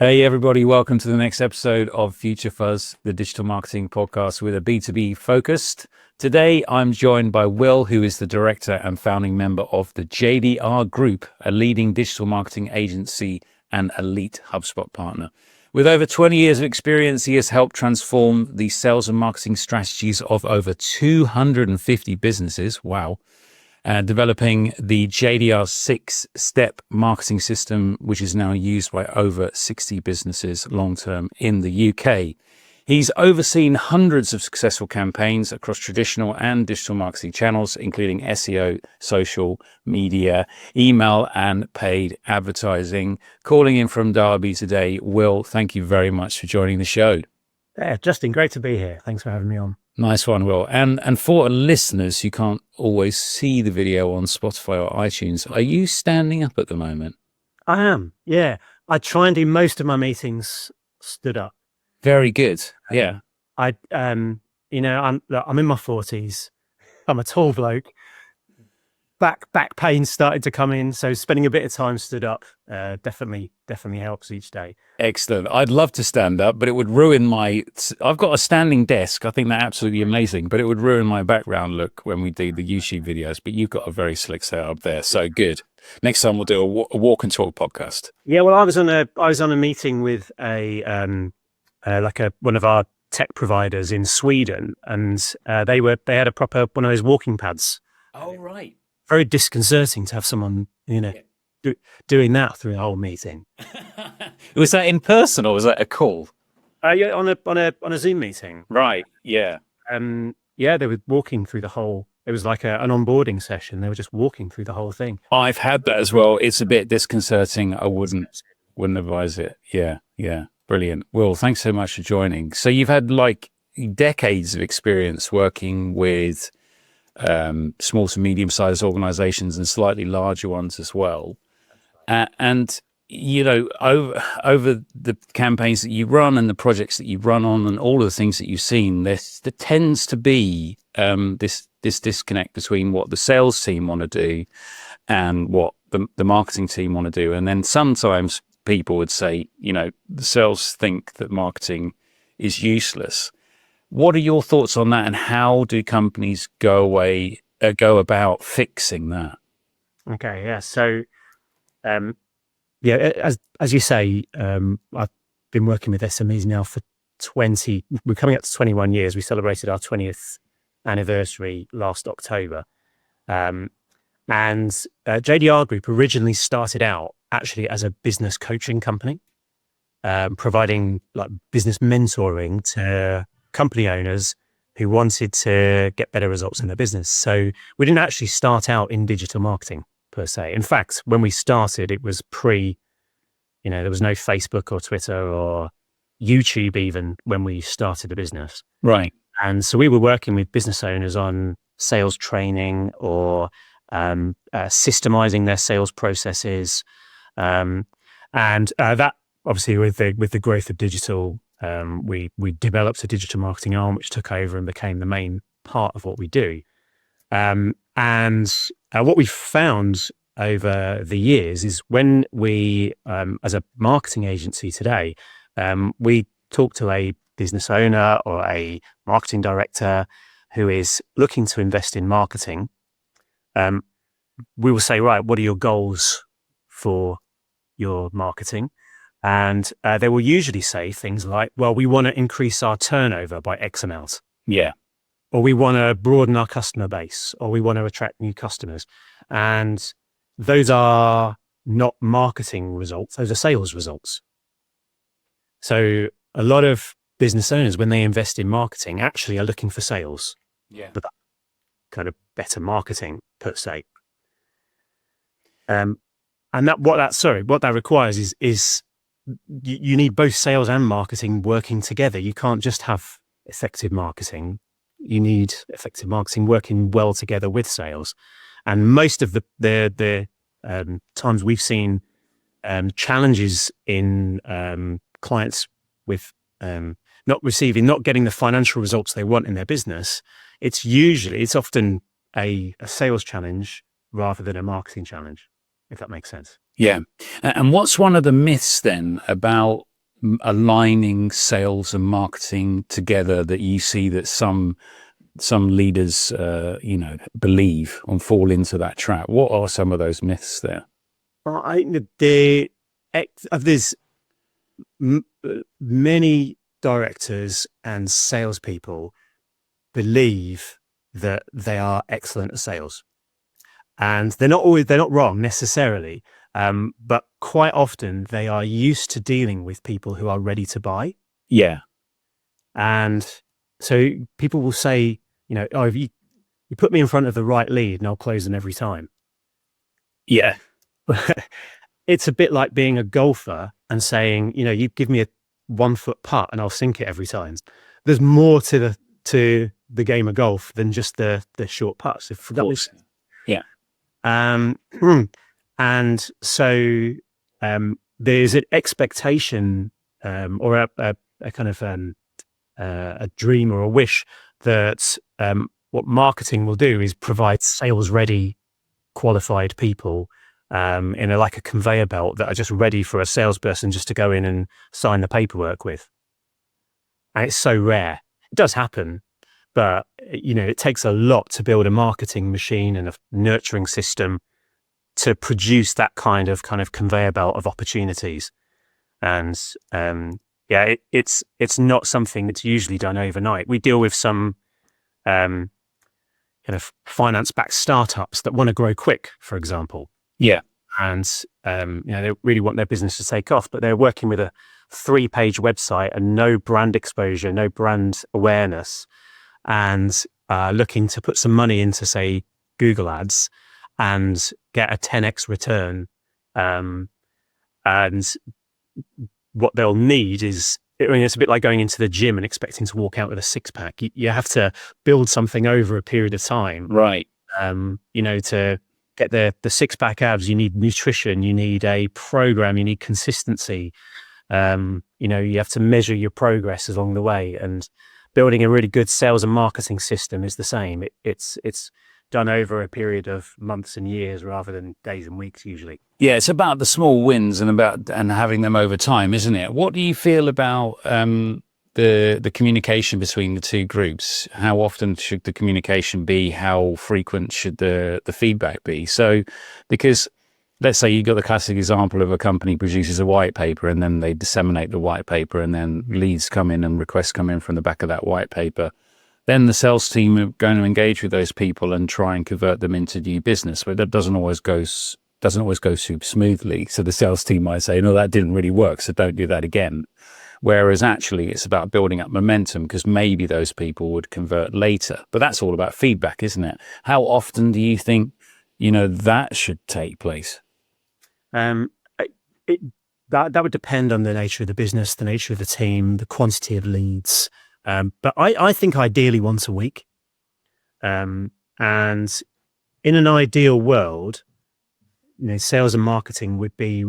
Hey, everybody, welcome to the next episode of Future Fuzz, the digital marketing podcast with a B2B focused. Today, I'm joined by Will, who is the director and founding member of the JDR Group, a leading digital marketing agency and elite HubSpot partner. With over 20 years of experience, he has helped transform the sales and marketing strategies of over 250 businesses. Wow. Developing the JDR 6-step marketing system, which is now used by over 60 businesses long-term in the UK. He's overseen hundreds of successful campaigns across traditional and digital marketing channels, including SEO, social media, email, and paid advertising. Calling in from Derby today, Will, thank you very much for joining the show. Yeah, Justin, great to be here. Thanks for having me on. Nice one, Will. And for listeners who can't always see the video on Spotify or iTunes, are you standing up at the moment? I am, yeah. I try and do most of my meetings stood up. Very good. Yeah. I'm in my 40s. I'm a tall bloke. Back pain started to come in, so spending a bit of time stood up definitely helps each day. Excellent. I'd love to stand up, but it would ruin I've got a standing desk. I think that's absolutely amazing, but it would ruin my background look when we do the YouTube videos. But you've got a very slick setup there, so good. Next time we'll do a walk and talk podcast. Yeah, well, I was on a meeting with one of our tech providers in Sweden, and they had a proper one of those walking pads. Oh, right. Very disconcerting to have someone, doing that through the whole meeting. Was that in person or was that a call? Yeah, on a Zoom meeting. Right. Yeah. They were walking through the whole. It was like an onboarding session. They were just walking through the whole thing. I've had that as well. It's a bit disconcerting. I wouldn't advise it. Yeah. Brilliant. Will, thanks so much for joining. So you've had like decades of experience working with small to medium-sized organizations and slightly larger ones as well. And, over the campaigns that you run and the projects that you run on and all of the things that you've seen, there tends to be this disconnect between what the sales team want to do and what the marketing team want to do. And then sometimes people would say, the sales think that marketing is useless. What are your thoughts on that, and how do companies go about fixing that? Okay, yeah. So, as you say, I've been working with SMEs now for we're coming up to 21 years. We celebrated our 20th anniversary last October. And JDR Group originally started out actually as a business coaching company, providing like business mentoring to company owners who wanted to get better results in their business. So we didn't actually start out in digital marketing per se. In fact, when we started, it was there was no Facebook or Twitter or YouTube even when we started the business. Right. And so we were working with business owners on sales training or systemizing their sales processes. And that obviously with the growth of digital, we developed a digital marketing arm, which took over and became the main part of what we do. And what we found over the years is when we, as a marketing agency today, we talk to a business owner or a marketing director who is looking to invest in marketing. We will say, right, what are your goals for your marketing? And they will usually say things like, well, we want to increase our turnover by X amount. Yeah. Or we want to broaden our customer base, or we want to attract new customers. And those are not marketing results. Those are sales results. So a lot of business owners, when they invest in marketing, actually are looking for sales. Yeah. But that kind of better marketing per se. And what that requires is you need both sales and marketing working together. You can't just have effective marketing. You need effective marketing working well together with sales. And most of the times we've seen challenges in clients with not getting the financial results they want in their business, it's often a sales challenge rather than a marketing challenge, if that makes sense. Yeah. And what's one of the myths then about aligning sales and marketing together that you see that some leaders, believe and fall into that trap? What are some of those myths there? Well, there's many directors and salespeople believe that they are excellent at sales, and they're not wrong necessarily, but quite often they are used to dealing with people who are ready to buy. Yeah. And so people will say, oh, if you put me in front of the right lead and I'll close them every time. Yeah. It's a bit like being a golfer and saying, you give me a 1 foot putt and I'll sink it every time. There's more to the game of golf than just the short putts. Of course. Yeah. And so there's an expectation or a kind of a dream or a wish that what marketing will do is provide sales-ready, qualified people in like a conveyor belt that are just ready for a salesperson just to go in and sign the paperwork with. And it's so rare. It does happen, but it takes a lot to build a marketing machine and a nurturing system to produce that kind of conveyor belt of opportunities. And it's not something that's usually done overnight. We deal with some kind of finance-backed startups that want to grow quick, for example. Yeah. And they really want their business to take off, but they're working with a 3-page website and no brand exposure, no brand awareness, and looking to put some money into, say, Google Ads and get a 10x return. And what they'll need is, it's a bit like going into the gym and expecting to walk out with a 6-pack. You have to build something over a period of time. Right. To get the 6-pack abs, you need nutrition, you need a program, you need consistency. You have to measure your progress along the way, and building a really good sales and marketing system is the same. It's done over a period of months and years rather than days and weeks usually. Yeah, it's about the small wins and having them over time, isn't it? What do you feel about the communication between the two groups? How often should the communication be? How frequent should the feedback be? So, because let's say you got the classic example of a company produces a white paper and then they disseminate the white paper, and then leads come in and requests come in from the back of that white paper. Then the sales team are going to engage with those people and try and convert them into new business, but that doesn't always go super smoothly. So the sales team might say, no, that didn't really work, so don't do that again. Whereas actually it's about building up momentum, because maybe those people would convert later. But that's all about feedback, isn't it? How often do you think, that should take place? That would depend on the nature of the business, the nature of the team, the quantity of leads. But I think ideally once a week. And in an ideal world, sales and marketing would be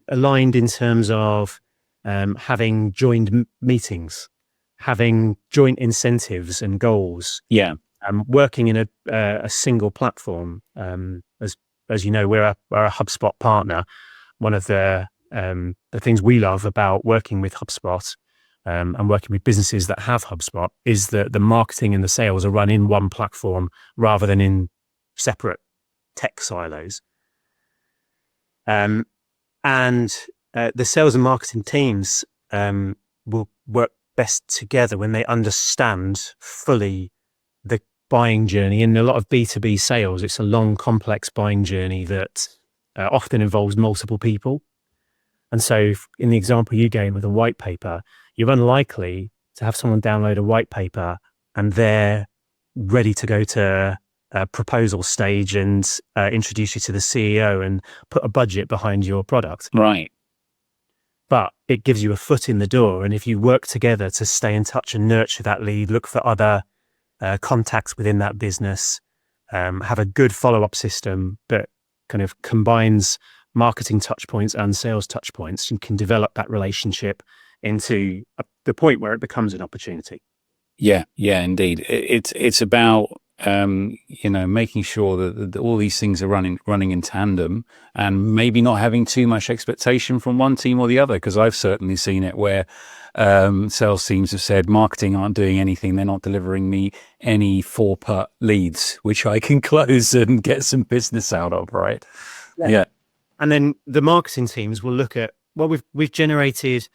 aligned in terms of having joined meetings, having joint incentives and goals. Yeah. Working in a single platform. As you know, we're a HubSpot partner. One of the things we love about working with HubSpot and working with businesses that have HubSpot is that the marketing and the sales are run in one platform rather than in separate tech silos. And the sales and marketing teams will work best together when they understand fully the buying journey. In a lot of B2B sales, it's a long, complex buying journey that often involves multiple people. And so in the example you gave with a white paper, you're unlikely to have someone download a white paper and they're ready to go to a proposal stage and introduce you to the CEO and put a budget behind your product. Right. But it gives you a foot in the door. And if you work together to stay in touch and nurture that lead, look for other contacts within that business, have a good follow-up system that kind of combines marketing touch points and sales touch points, you can develop that relationship into the point where it becomes an opportunity. Yeah, indeed. It's about making sure that all these things are running in tandem, and maybe not having too much expectation from one team or the other. Because I've certainly seen it where sales teams have said marketing aren't doing anything. They're not delivering me any 4-put leads, which I can close and get some business out of. Right. Yeah. And then the marketing teams will look at, well, we've generated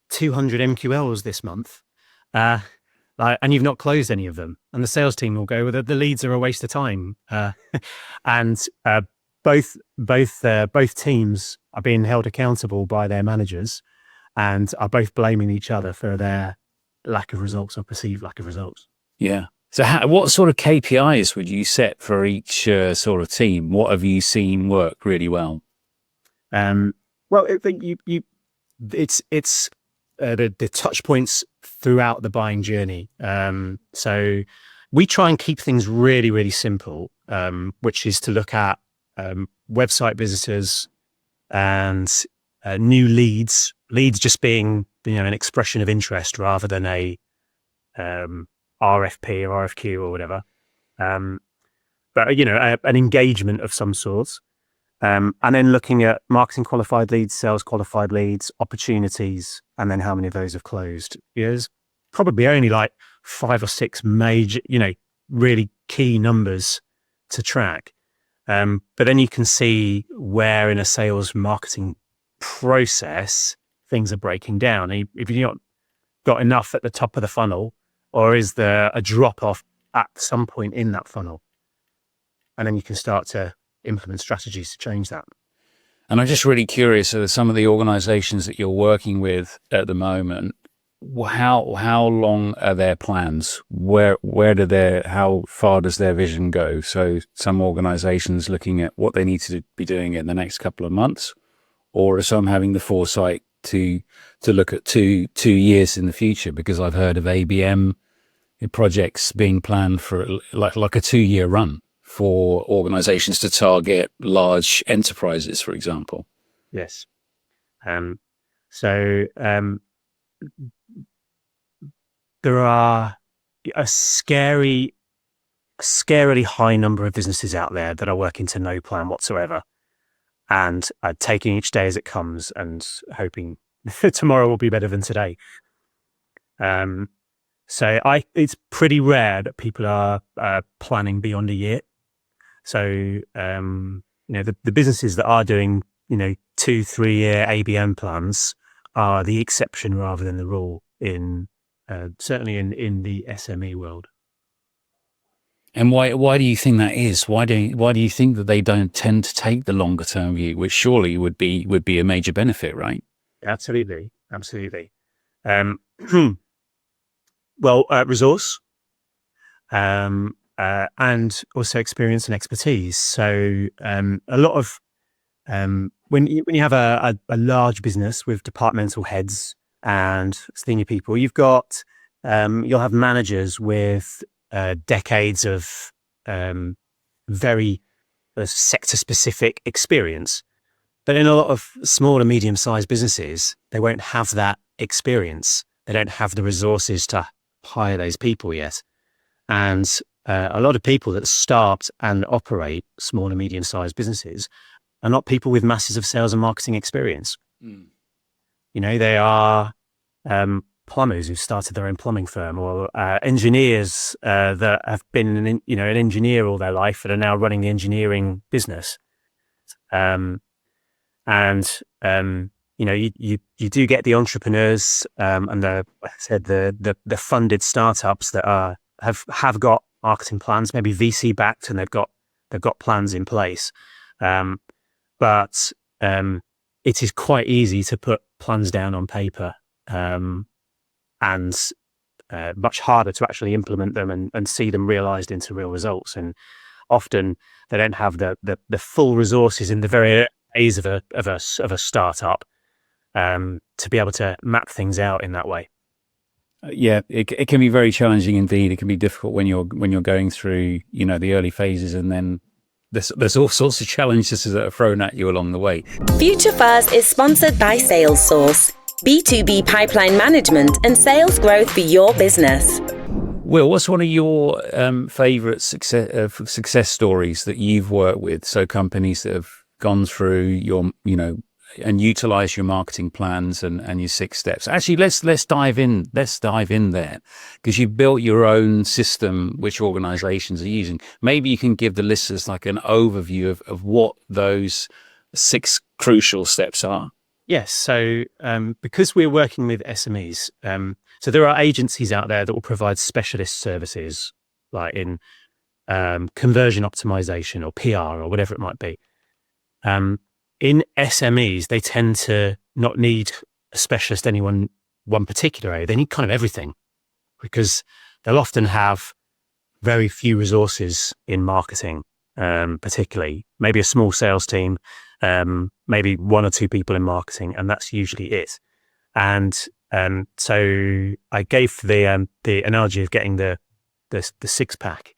200 MQLs this month, and you've not closed any of them. And the sales team will go, well, the leads are a waste of time. And both teams are being held accountable by their managers and are both blaming each other for their lack of results or perceived lack of results. Yeah. So what sort of KPIs would you set for each sort of team? What have you seen work really well? Well, it's the touch points throughout the buying journey. So we try and keep things really, really simple, which is to look at website visitors and new leads just being, an expression of interest rather than a RFP or RFQ or whatever. But an engagement of some sorts. And then looking at marketing qualified leads, sales qualified leads, opportunities, and then how many of those have closed. There's probably only like 5 or 6 major, really key numbers to track. But then you can see where in a sales marketing process things are breaking down. If you've not got enough at the top of the funnel, or is there a drop off at some point in that funnel? And then you can start to implement strategies to change that. And I'm just really curious, some of the organizations that you're working with at the moment, how long are their plans? How far does their vision go? So some organizations looking at what they need to be doing in the next couple of months, or are some having the foresight to look at two years in the future? Because I've heard of ABM projects being planned for like a 2-year run for organizations to target large enterprises, for example. Yes. So there are a scarily high number of businesses out there that are working to no plan whatsoever, and are taking each day as it comes and hoping tomorrow will be better than today. So it's pretty rare that people are planning beyond a year. So, the businesses that are doing, 2-3 year ABM plans are the exception rather than the rule certainly in the SME world. And why do you think that is? Why do you think that they don't tend to take the longer term view, which surely would be a major benefit, right? Absolutely. Well, resource, and also experience and expertise. So a lot of when you have a large business with departmental heads and senior people, you'll have managers with decades of very sector specific experience. But in a lot of small and medium sized businesses, they won't have that experience. They don't have the resources to hire those people yet. And a lot of people that start and operate small and medium sized businesses are not people with masses of sales and marketing experience. They are plumbers who've started their own plumbing firm, or engineers that have been an engineer all their life that are now running the engineering business. You do get the entrepreneurs and the funded startups that have got marketing plans, maybe VC backed, and they've got plans in place. But it is quite easy to put plans down on paper, and much harder to actually implement them and see them realized into real results. And often they don't have the full resources in the very days of a startup to be able to map things out in that way. Yeah, it can be very challenging indeed. It can be difficult when you're going through, the early phases, and then there's all sorts of challenges that are thrown at you along the way. Future First is sponsored by SalesSource, B2B pipeline management and sales growth for your business. Will, what's one of your favorite success stories that you've worked with? So companies that have gone through your, and utilize your marketing plans and your 6 steps. Actually, let's dive in. Let's dive in there, because you've built your own system, which organizations are using. Maybe you can give the listeners like an overview of what those 6 crucial steps are. Yes. So because we're working with SMEs, so there are agencies out there that will provide specialist services like in conversion optimization or PR or whatever it might be. In SMEs, they tend to not need a specialist in one particular area. They need kind of everything, because they'll often have very few resources in marketing, particularly maybe a small sales team, maybe 1 or 2 people in marketing, and that's usually it. And so I gave the analogy of getting the 6-pack.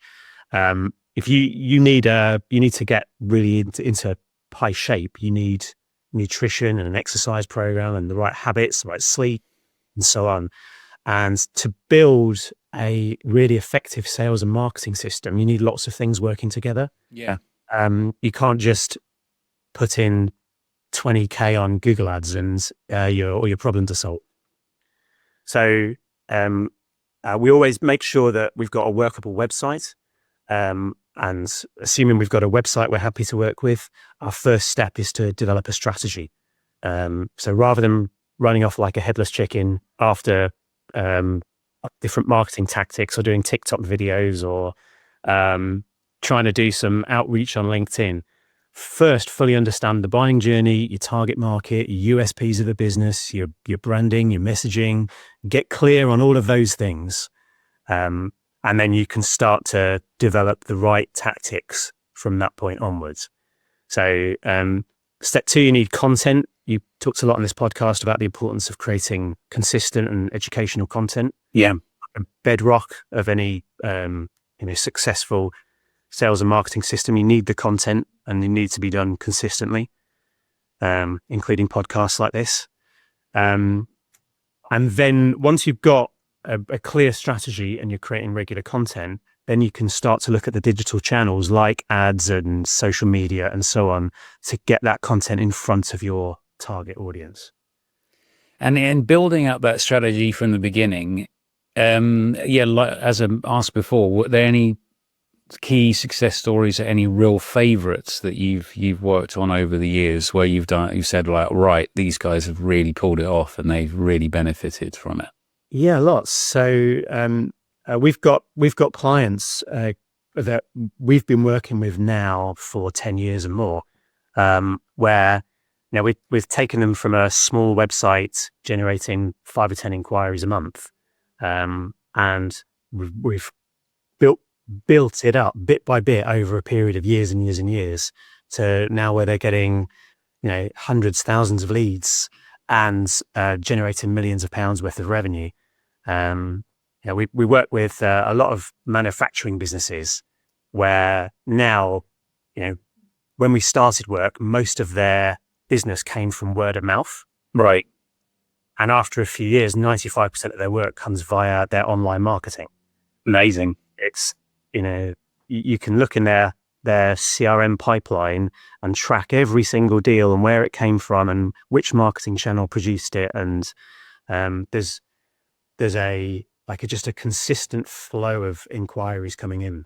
If you need to get really into high shape, you need nutrition and an exercise program and the right habits, the right sleep, and so on. And to build a really effective sales and marketing system, you need lots of things working together. Yeah. You can't just put in 20K on Google Ads and all your problems are solved. So we always make sure that we've got a workable website. And assuming we've got a website we're happy to work with, our first step is to develop a strategy. So rather than running off like a headless chicken after different marketing tactics or doing TikTok videos or trying to do some outreach on LinkedIn, first fully understand the buying journey, your target market, your USPs of the business, your branding, your messaging, get clear on all of those things. And then you can start to develop the right tactics from that point onwards. So step 2, you need content. You talked a lot on this podcast about the importance of creating consistent and educational content. Yeah. A bedrock of any successful sales and marketing system. You need the content, and it needs to be done consistently, including podcasts like this. And then once you've got a clear strategy and you're creating regular content, then you can start to look at the digital channels like ads and social media and so on to get that content in front of your target audience. And in building up that strategy from the beginning, like as I asked before, were there any key success stories or any real favorites that you've worked on over the years where you've said like, right, these guys have really pulled it off and they've really benefited from it? Yeah, lots. So we've got clients that we've been working with now for 10 years and more, where we've taken them from a small website generating 5 or 10 inquiries a month, and we've built it up bit by bit over a period of years and years and years to now where they're getting hundreds, thousands of leads and generating millions of pounds worth of revenue. We work with a lot of manufacturing businesses where now, when we started work, most of their business came from word of mouth. Right. And after a few years, 95% of their work comes via their online marketing. Amazing. It's, you can look in their CRM pipeline and track every single deal and where it came from and which marketing channel produced it. And there's just a consistent flow of inquiries coming in.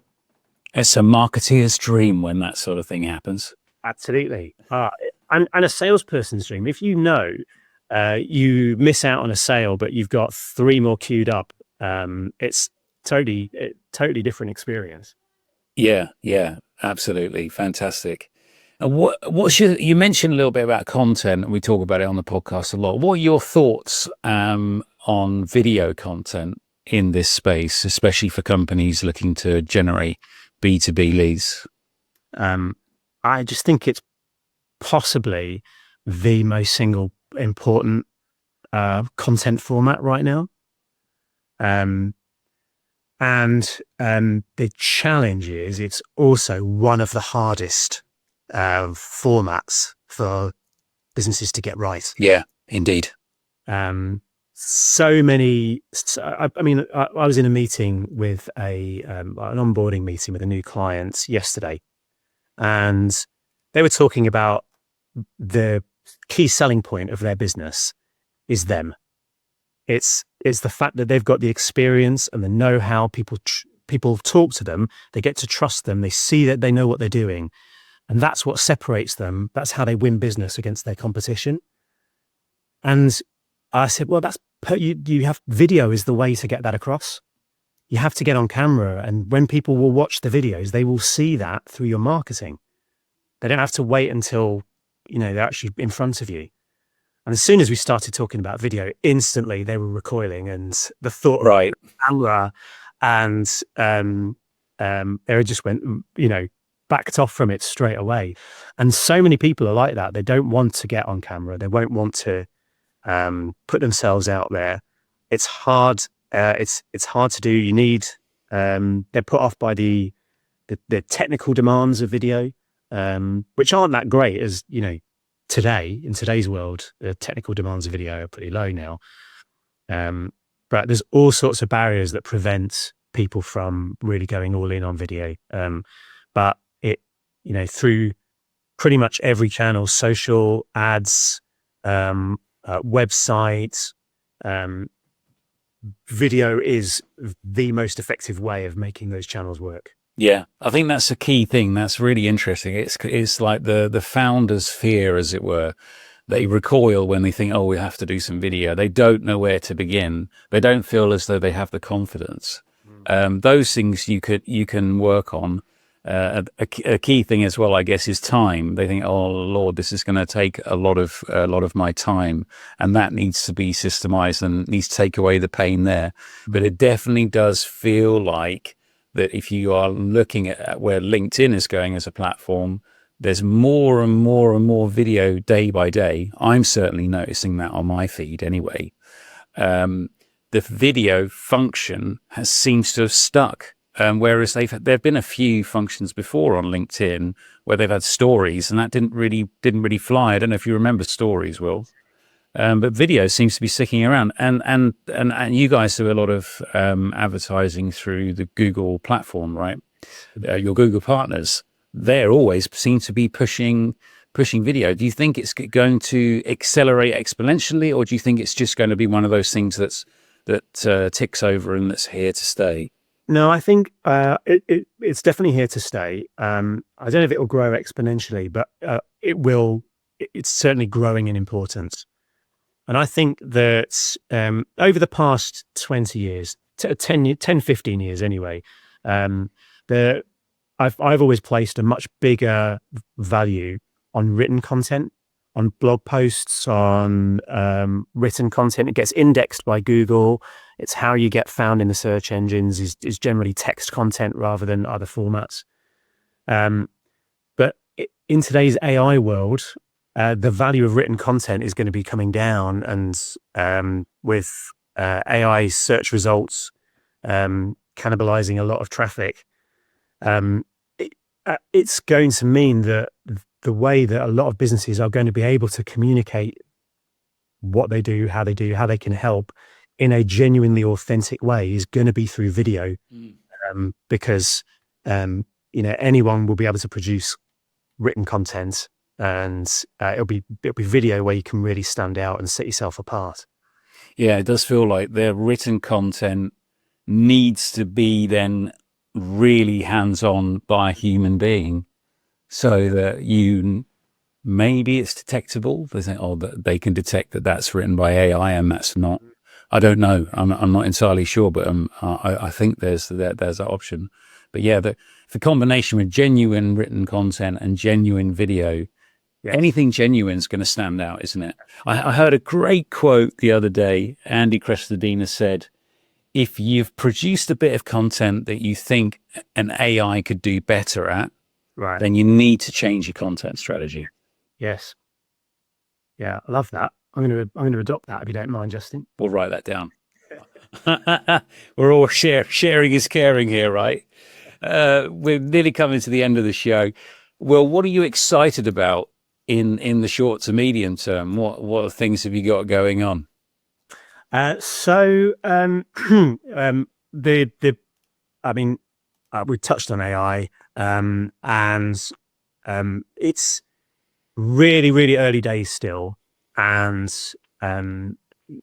It's a marketeer's dream when that sort of thing happens. Absolutely. And a salesperson's dream. If you you miss out on a sale, but you've got 3 more queued up, it's totally different experience. Yeah, absolutely. Fantastic. And you mentioned a little bit about content, and we talk about it on the podcast a lot. What are your thoughts on video content in this space, especially for companies looking to generate B2B leads? I just think it's possibly the most single important content format right now. And the challenge is it's also one of the hardest formats for businesses to get right. Yeah, indeed. so many. I mean, I was in a meeting with an onboarding meeting with a new client yesterday, and they were talking about the key selling point of their business is them. It's the fact that they've got the experience and the know-how. People talk to them. They get to trust them. They see that they know what they're doing, and that's what separates them. That's how they win business against their competition. And I said, well, you have video is the way to get that across. You have to get on camera, and when people will watch the videos, they will see that through your marketing. They don't have to wait until they're actually in front of you. And as soon as we started talking about video, instantly they were recoiling, and the thought Right. of camera, and they just went, backed off from it straight away. And so many people are like that. They don't want to get on camera. They won't want to put themselves out there. It's hard. It's hard to do. You need. They're put off by the technical demands of video, which aren't that great as today, in today's world. The technical demands of video are pretty low now. But there's all sorts of barriers that prevent people from really going all in on video. But it, through pretty much every channel, social, ads, website, video is the most effective way of making those channels work. Yeah, I think that's a key thing. That's really interesting. It's like the founder's fear, as it were. They recoil when they think, oh, we have to do some video. They don't know where to begin. They don't feel as though they have the confidence. Those things you can work on. A key thing as well, I guess, is time. They think, oh Lord, this is going to take a lot of my time, and that needs to be systemized and needs to take away the pain there. But it definitely does feel like that if you are looking at where LinkedIn is going as a platform, there's more and more and more video day by day. I'm certainly noticing that on my feed anyway. The video function seems to have stuck. Whereas there've been a few functions before on LinkedIn where they've had stories, and that didn't really fly. I don't know if you remember stories, Will. But video seems to be sticking around, and you guys do a lot of advertising through the Google platform, right? Your Google partners, they're always seem to be pushing video. Do you think it's going to accelerate exponentially, or do you think it's just going to be one of those things that ticks over and that's here to stay? No, I think it's definitely here to stay. I don't know if it will grow exponentially, but it will. It's certainly growing in importance. And I think that over the past 20 years, 10, 15 years anyway, I've always placed a much bigger value on written content, on blog posts, on written content. It gets indexed by Google. It's how you get found in the search engines is generally text content rather than other formats. But in today's AI world, the value of written content is going to be coming down, and with AI search results cannibalizing a lot of traffic, it's going to mean that the way that a lot of businesses are going to be able to communicate what they do, how they can help in a genuinely authentic way is going to be through video, because anyone will be able to produce written content, and it'll be video where you can really stand out and set yourself apart. Yeah, it does feel like their written content needs to be then really hands-on by a human being, so that maybe it's detectable. They say, oh, they can detect that that's written by AI and that's not. I don't know. I'm not entirely sure, but I think there's that option. But yeah, the combination with genuine written content and genuine video, anything genuine is going to stand out, isn't it? I heard a great quote the other day. Andy Crestodina said, if you've produced a bit of content that you think an AI could do better at, right, then you need to change your content strategy. Yes. Yeah, I love that. I'm going to adopt that if you don't mind, Justin. We'll write that down. We're all sharing is caring here, right? We're nearly coming to the end of the show. Well, what are you excited about in the short to medium term? What things have you got going on? We touched on AI, and it's really, really early days still, and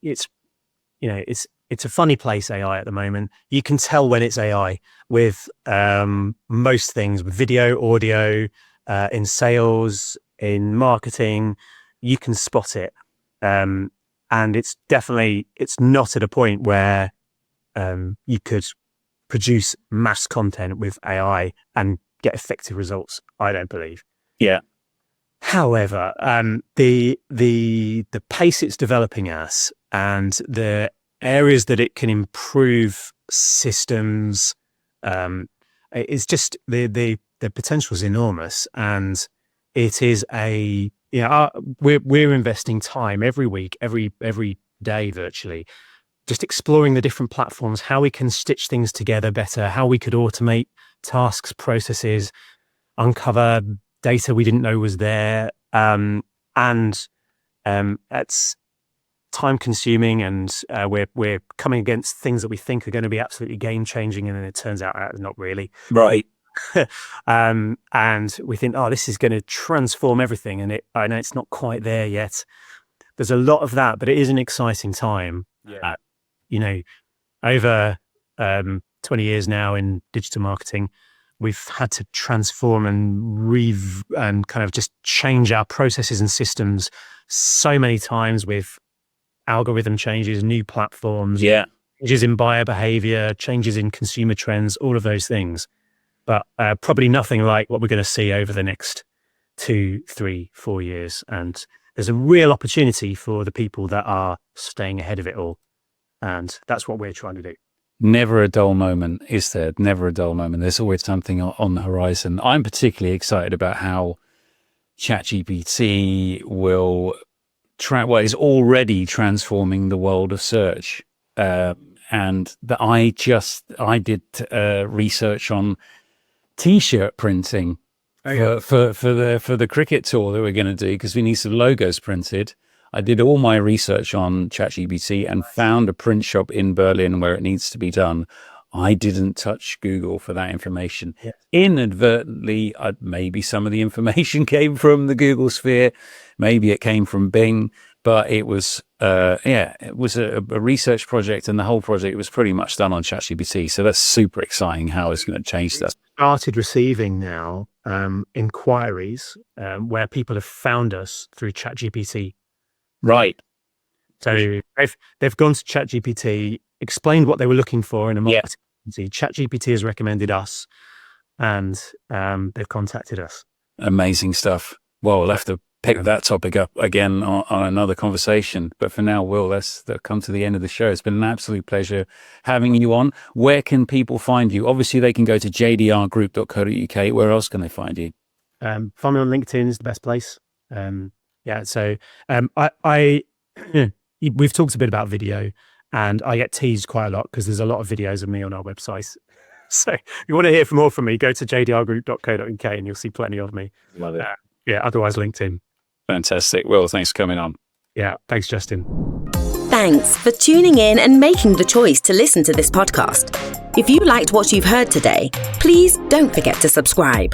it's a funny place, AI at the moment. You can tell when it's AI with most things, with video, audio, in sales, in marketing. You can spot it, and it's not at a point where you could produce mass content with AI and get effective results. I don't believe. Yeah. However, the pace it's developing at, and the areas that it can improve systems, it's just the potential is enormous, and it is we're investing time every week, every day virtually, just exploring the different platforms, how we can stitch things together better, how we could automate tasks, processes, uncover data we didn't know was there. It's time consuming, and we're coming against things that we think are going to be absolutely game changing, and then it turns out not really. Right. And we think, this is going to transform everything. And I know it's not quite there yet. There's a lot of that, but it is an exciting time. Yeah. Over 20 years now in digital marketing, we've had to transform and kind of just change our processes and systems so many times, with algorithm changes, new platforms, changes in buyer behavior, changes in consumer trends, all of those things. But probably nothing like what we're going to see over the next 2, 3, 4 years. And there's a real opportunity for the people that are staying ahead of it all. And that's what we're trying to do. Never a dull moment, is there? Never a dull moment. There's always something on the horizon. I'm particularly excited about how ChatGPT is already transforming the world of search. And that I did research on T-shirt printing for the cricket tour that we're going to do, because we need some logos printed. I did all my research on ChatGPT and found a print shop in Berlin where it needs to be done. I didn't touch Google for that information. Yeah. Inadvertently, maybe some of the information came from the Google sphere, maybe it came from Bing, but it was a research project, and the whole project was pretty much done on ChatGPT. So that's super exciting how it's going to change that. Started receiving now inquiries where people have found us through ChatGPT. Right. So they've gone to ChatGPT, explained what they were looking for in a marketing agency. ChatGPT has recommended us, and they've contacted us. Amazing stuff. Well, we'll have to pick that topic up again on another conversation. But for now, Will, let's come to the end of the show. It's been an absolute pleasure having you on. Where can people find you? Obviously, they can go to jdrgroup.co.uk. Where else can they find you? Find me on LinkedIn is the best place. We've talked a bit about video, and I get teased quite a lot because there's a lot of videos of me on our website. So if you want to hear more from me, go to jdrgroup.co.uk and you'll see plenty of me. Love it. Otherwise LinkedIn. Fantastic. Will, thanks for coming on. Yeah, thanks, Justin. Thanks for tuning in and making the choice to listen to this podcast. If you liked what you've heard today, please don't forget to subscribe.